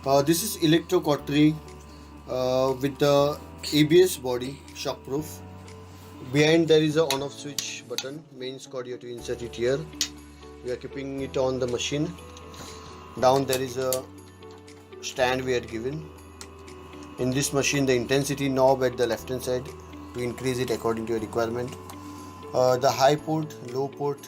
This is Electro Cautery with the ABS body, shockproof. Behind there is a on-off switch button. Mains cord, you have to insert it here. We are keeping it on the machine. Down there is a stand we are given. In this machine, the intensity knob at the left hand side to increase it according to your requirement. The high port, low port,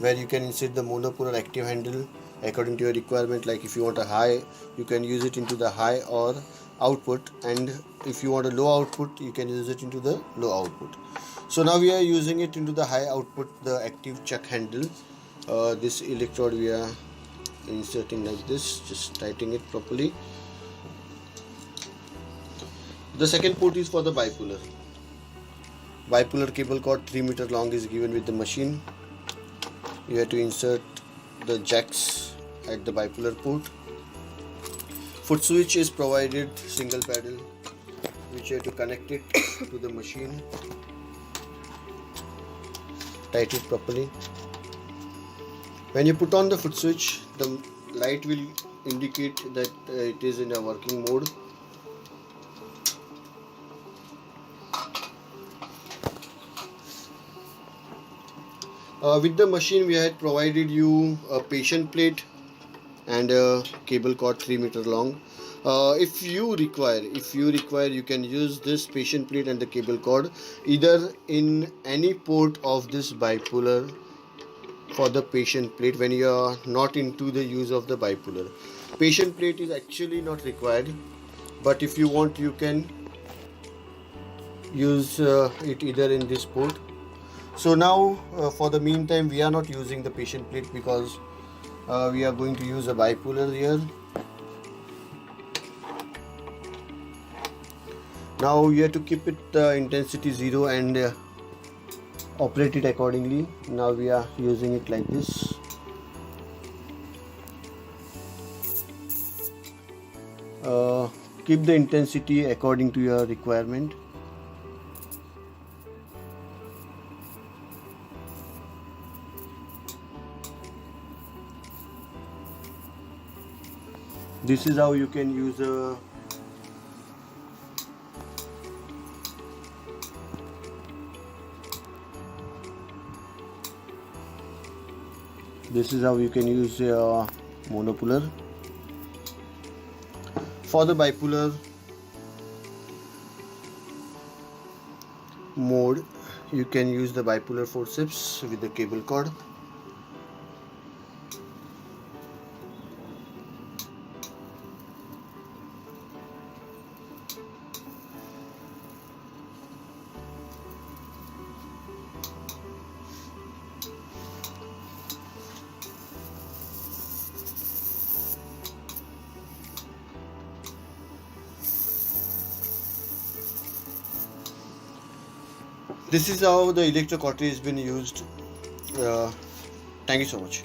where you can insert the monopolar active handle according to your requirement. Like if you want a high, you can use it into the high or output, and if you want a low output, you can use it into the low output. So now we are using it into the high output, the active chuck handle. This electrode we are inserting like this, just tightening it properly. The second port is for the bipolar. Bipolar cable cord 3 meter long is given with the machine. You have to insert the jacks at the bipolar port. Foot switch is provided, single paddle, which you have to connect it to the machine. Tight it properly. When you put on the foot switch, the light will indicate that it is in a working mode. With the machine, we had provided you a patient plate and a cable cord 3 meter long. If you require, you can use this patient plate and the cable cord either in any port of this bipolar for the patient plate when you are not into the use of the bipolar. Patient plate is actually not required, but if you want, you can use it either in this port. So now for the meantime, we are not using the patient plate because we are going to use a bipolar here. Now you have to keep it intensity 0 and operate it accordingly. Now we are using it like this. Keep the intensity according to your requirement. This is how you can use a monopolar. For the bipolar mode, you can use the bipolar forceps with the cable cord. This is how the Electro Cautery has been used. Thank you so much.